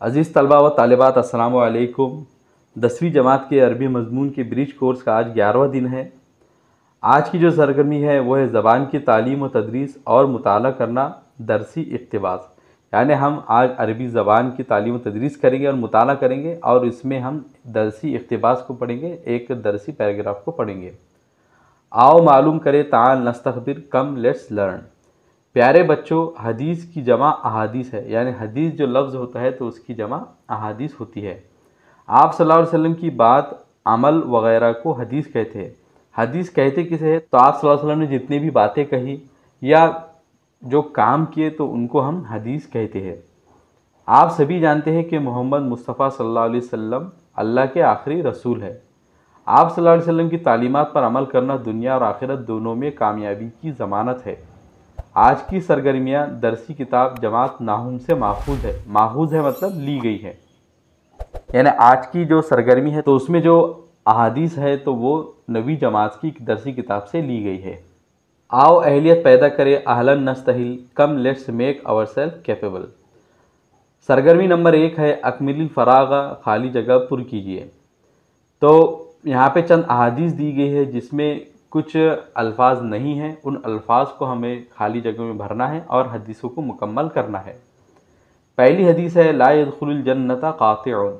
अज़ीज़ तलबा व तालिबात अस्सलामु अलैकुम। 10वीं जमात के अरबी मज़मून के ब्रिज कोर्स का आज 11वां दिन है। आज की जो सरगर्मी है वो है ज़बान की तालीम व तदरीस और मुताला करना दरसी इक़्तिबास। यानी हम आज अरबी ज़बान की तालीम व तदरीस करेंगे और मुताला करेंगे और इसमें हम दरसी इक़्तिबास को पढ़ेंगे, एक दरसी पैराग्राफ को पढ़ेंगे। आओ मालूम करें ताल नस्तखबिर कम लेट्स लर्न। प्यारे बच्चों, हदीस की जमा अहादीस है, यानी हदीस जो लफ्ज़ होता है तो उसकी जमा अहादीस होती है। आप सल्लल्लाहु अलैहि वसल्लम की बात, अमल वगैरह को हदीस कहते हैं। हदीस कहते किसे है? तो आप सल्लल्लाहु अलैहि वसल्लम ने जितनी भी बातें कही या जो काम किए तो उनको हम हदीस कहते हैं। आप सभी जानते हैं कि मोहम्मद मुस्तफ़ा सल्लल्लाहु अलैहि वसल्लम अल्लाह के आखिरी रसूल है। आप सल्लल्लाहु अलैहि वसल्लम की तालीमात पर अमल करना दुनिया और आखिरत दोनों में कामयाबी की ज़मानत है। आज की सरगर्मियाँ दरसी किताब जमात नाहुम से माखूज़ है। माखूज़ है मतलब ली गई है, यानी आज की जो सरगर्मी है तो उसमें जो अहादीस है तो वो नवी जमात की दरसी किताब से ली गई है। आओ अहलियत पैदा करें, अहलन नस्तहिल come let's make our self capable. सरगर्मी नंबर 1 है अकमिल फरागा, खाली जगह पुर कीजिए। तो यहाँ पे चंद अहादीस दी गई है जिसमें कुछ अल्फाज नहीं हैं, उन अल्फाज को हमें खाली जगह में भरना है और हदीसों को मुकम्मल करना है। पहली हदीस है ला यदखुलुल जन्नता कातिउन।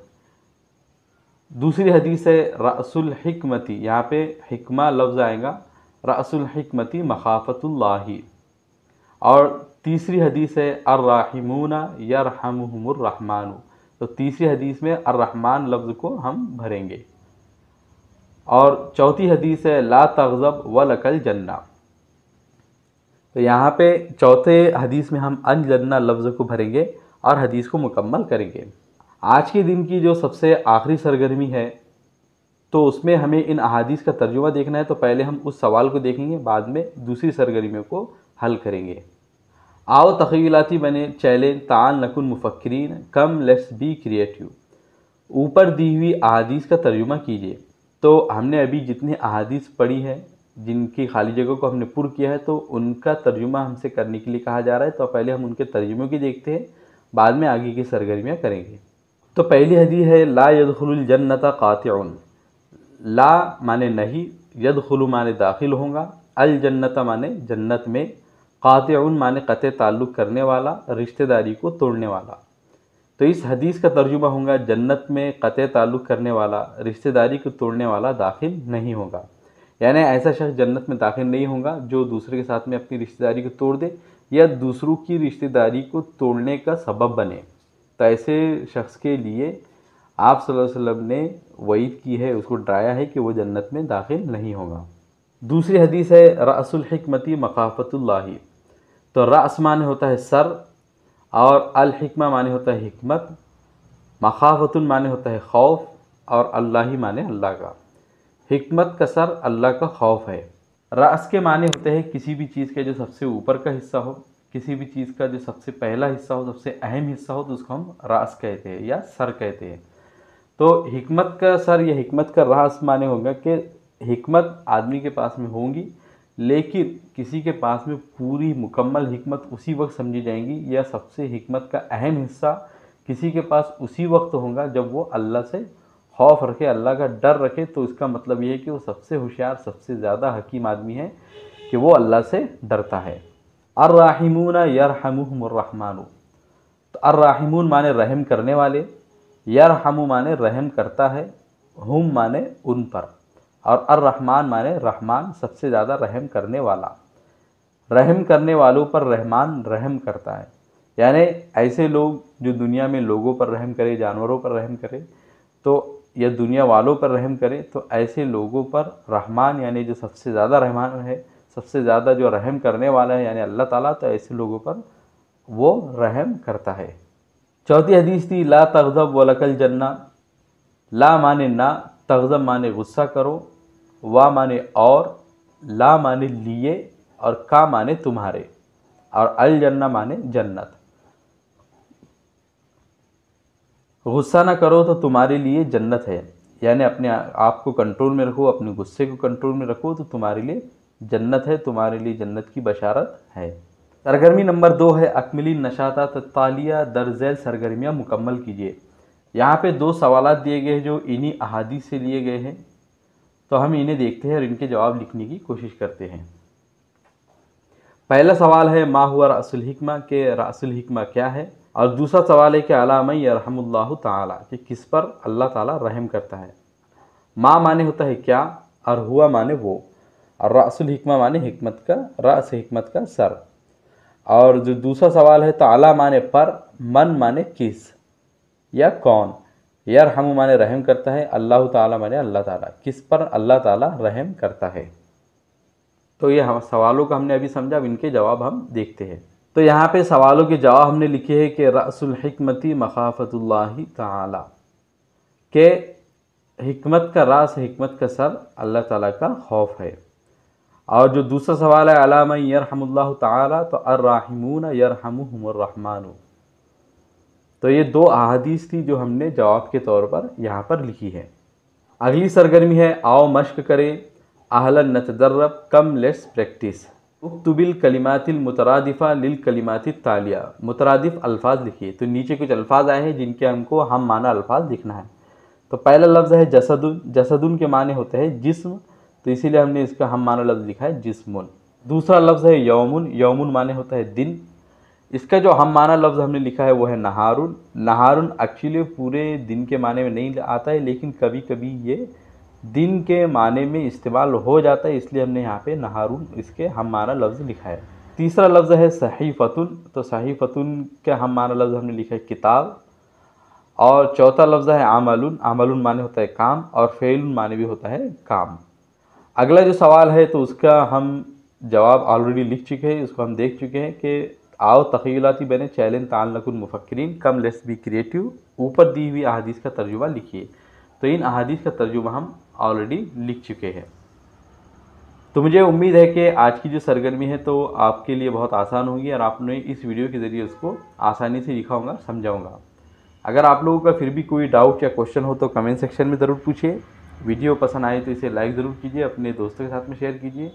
दूसरी हदीस है रअसुल हिकमती, यहाँ पे हिकमा लफ्ज़ आएगा, रअसुल हिकमती मखाफतुल्लाही। और तीसरी हदीस है अर्राहिमूना यरहमुहुमुर रहमानु। तो तीसरी हदीस में अर्रहमान लफ्ज़ को हम भरेंगे। और चौथी हदीस है ला तग़ज़ब वलकल जन्ना। तो यहाँ पे चौथे हदीस में हम अन जन्ना लफ्ज़ को भरेंगे और हदीस को मुकम्मल करेंगे। आज के दिन की जो सबसे आखिरी सरगर्मी है तो उसमें हमें इन अहादीस का तर्जुमा देखना है। तो पहले हम उस सवाल को देखेंगे, बाद में दूसरी सरगर्मियों को हल करेंगे। आओ तख़य्युलाती बने, चैलेंज ताल नकुन मुफक्किरीन कम लेट्स बी क्रिएटिव। ऊपर दी हुई अहादीस का तर्जुमा कीजिए। तो हमने अभी जितनी अहादीस पढ़ी है जिनकी खाली जगह को हमने पुर किया है तो उनका तर्जुमा हमसे करने के लिए कहा जा रहा है। तो पहले हम उनके तर्जुमे की देखते हैं, बाद में आगे की सरगर्मियाँ करेंगे। तो पहली हदीस है ला यदखुलुल जन्नता कातिउन। ला माने नहीं, यदखुलु माने दाखिल होगा, अल जन्नता माने जन्नत में, कातिउन माने क़त्अ ताल्लुक़ करने वाला, रिश्तेदारी को तोड़ने वाला। तो इस हदीस का तर्जुमा होगा जन्नत में क़त्अ ताल्लुक़ करने वाला, रिश्तेदारी को तोड़ने वाला दाखिल नहीं होगा। यानी ऐसा शख्स जन्नत में दाखिल नहीं होगा जो दूसरे के साथ में अपनी रिश्तेदारी को तोड़ दे या दूसरों की रिश्तेदारी को तोड़ने का सबब बने। तो ऐसे शख्स के लिए आप सल्लल्लाहु अलैहि वसल्लम ने वईद की है, उसको डराया है कि वो जन्नत में दाखिल नहीं होगा। दूसरी हदीस है रअसुल हिकमती मखाफतुल्लाही। तो रअस माने होता है सर और अल हिकमा माने होता है हिकमत, मखाफतुन माने होता है खौफ और अल्लाही माने अल्लाह का। हिकमत का सर, अल्लाह का खौफ है। रअस के माने होते हैं किसी भी चीज़ के जो सबसे ऊपर का हिस्सा हो, किसी भी चीज़ का जो सबसे पहला हिस्सा हो, सबसे अहम हिस्सा हो, तो उसको हम रअस कहते हैं या सर कहते हैं। तो हिकमत का सर या हिकमत का रअस माने होगा कि हिकमत आदमी के पास में होंगी, लेकिन किसी के पास में पूरी मुकम्मल हिकमत उसी वक्त समझी जाएंगी या सबसे हिकमत का अहम हिस्सा किसी के पास उसी वक्त होगा जब वो अल्लाह से खौफ रखे, अल्लाह का डर रखे। तो इसका मतलब ये है कि वो सबसे होशियार, सबसे ज़्यादा हकीम आदमी है कि वो अल्लाह से डरता है। अर्राहिमूना यरहमुहुमुर रहमानु। तो अर्राहिमून माने रहम करने वाले, यरहमु माने रहम करता है, हुम माने उन पर, और अर्रहमान माने रहमान सबसे ज़्यादा रहम करने वाला। रहम करने वालों पर रहमान रहम करता है। यानी ऐसे लोग जो दुनिया में लोगों पर रहम करे, जानवरों पर रहम करे तो या दुनिया वालों पर रहम करे, तो ऐसे लोगों पर रहमान यानी जो सबसे ज़्यादा रहमान है, सबसे ज़्यादा जो रहम करने वाला है यानी अल्लाह ताला, तो ऐसे लोगों पर वो रहम करता है। चौथी हदीस थी ला तग़ज़ब वलकल जन्ना। ला माने ना, तग़ज़ब माने गुस्सा करो, वा माने और, ला माने लिए और का माने तुम्हारे, और अल जन्ना माने जन्नत। गुस्सा ना करो तो तुम्हारे लिए जन्नत है, यानी अपने आप को कंट्रोल में रखो, अपने गुस्से को कंट्रोल में रखो तो तुम्हारे लिए जन्नत है, तुम्हारे लिए जन्नत की बशारत है। सरगर्मी नंबर 2 है अकमिली नशाता तालिया दरजैल सरगर्मियाँ मुकम्मल कीजिए। यहाँ पे 2 सवालात दिए गए हैं जो इन्हीं अहादीस से लिए गए हैं, तो हम इन्हें देखते हैं और इनके जवाब लिखने की कोशिश करते हैं। पहला सवाल है मा हुआ रअसुल हिक्मा, के रअसुल हिक्मा क्या है, और दूसरा सवाल है कि अला मन यरहमुल्लाहु ताला, कि किस पर अल्लाह ताला रहम करता है। मा माने होता है क्या और हुआ माने वो, और रअसुल हिक्मा माने हिकमत का, रअस हिकमत का सर। और जो दूसरा सवाल है तो अला माने पर, मन माने किस या कौन, यरहमु माने रहम करता है, अल्लाह ताला माने अल्लाह ताला, किस पर अल्लाह ताला रहम करता है। तो ये हम सवालों का हमने अभी समझा, अब इनके जवाब हम देखते हैं। तो यहाँ पे सवालों के जवाब हमने लिखे हैं कि रअसुल हिकमती मखाफतुल्लाहि ताला, के हिकमत का रास, हिकमत का सर अल्लाह ताला का खौफ है। और जो दूसरा सवाल है अला मन यरहमुल्लाहु ताला, तो अर्राहिमून यरहमुहुमुर रहमानु। तो ये 2 अहादीस थी जो हमने जवाब के तौर पर यहाँ पर लिखी है। अगली सरगर्मी है आओ मश्क करें, अहलन नतदर्रब कम लेट्स प्रैक्टिस, उक्तुबिल कलिमातिल मुतरादिफ़ा लिल कलिमातित तालिया। मुतरादिफ अल्फाज लिखिए। तो नीचे कुछ अल्फाज आए हैं जिनके हमको हम माना अल्फाज लिखना है। तो पहला लफ्ज़ है जसदुन। जसदुन के माने होते हैं जिस्म, तो इसीलिए हमने इसका हम माना लफ्ज़ लिखा है जिस्मुन। दूसरा लफ्ज़ है यौमुन। यौमुन माने होता है दिन। इसका जो हम माना लफ्ज़ हमने लिखा है वो है नहारुन। नहारुन एक्चुअली पूरे दिन के माने में नहीं आता है, लेकिन कभी कभी ये दिन के माने में इस्तेमाल हो जाता है, इसलिए हमने यहाँ पे नहारुन इसके हम माना लफ्ज़ लिखा है। तीसरा लफ्ज़ है सहीफ़तुन। तो सहीफ़तुन का हम माना लफ्ज़ हमने लिखा है किताब। और चौथा लफ्ज़ है आमलुन। आमलुन माने होता है काम, और फ़ेलुन माने भी होता है काम। अगला जो सवाल है तो उसका हम जवाब ऑलरेडी लिख चुके हैं, उसको हम देख चुके हैं कि आओ तख़य्युलाती बने चैलेंज ताल्लुकुल मुफ़क्किरीन कम लेट्स बी क्रिएटिव। ऊपर दी हुई अहादीस का तर्जुमा लिखिए। तो इन अहादीस का तर्जुमा हम ऑलरेडी लिख चुके हैं। तो मुझे उम्मीद है कि आज की जो सरगर्मी है तो आपके लिए बहुत आसान होगी, और आपने इस वीडियो के ज़रिए उसको आसानी से लिखा होगा, समझाऊँगा। अगर आप लोगों का फिर भी कोई डाउट या क्वेश्चन हो तो कमेंट सेक्शन में ज़रूर पूछिए। वीडियो पसंद आए तो इसे लाइक ज़रूर कीजिए, अपने दोस्तों के साथ में शेयर कीजिए,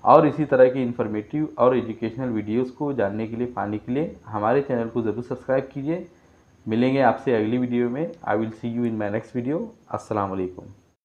और इसी तरह की इन्फॉर्मेटिव और एजुकेशनल वीडियोस को जानने के लिए, पाने के लिए हमारे चैनल को ज़रूर सब्सक्राइब कीजिए। मिलेंगे आपसे अगली वीडियो में। I will see you in my next video. अस्सलाम वालेकुम।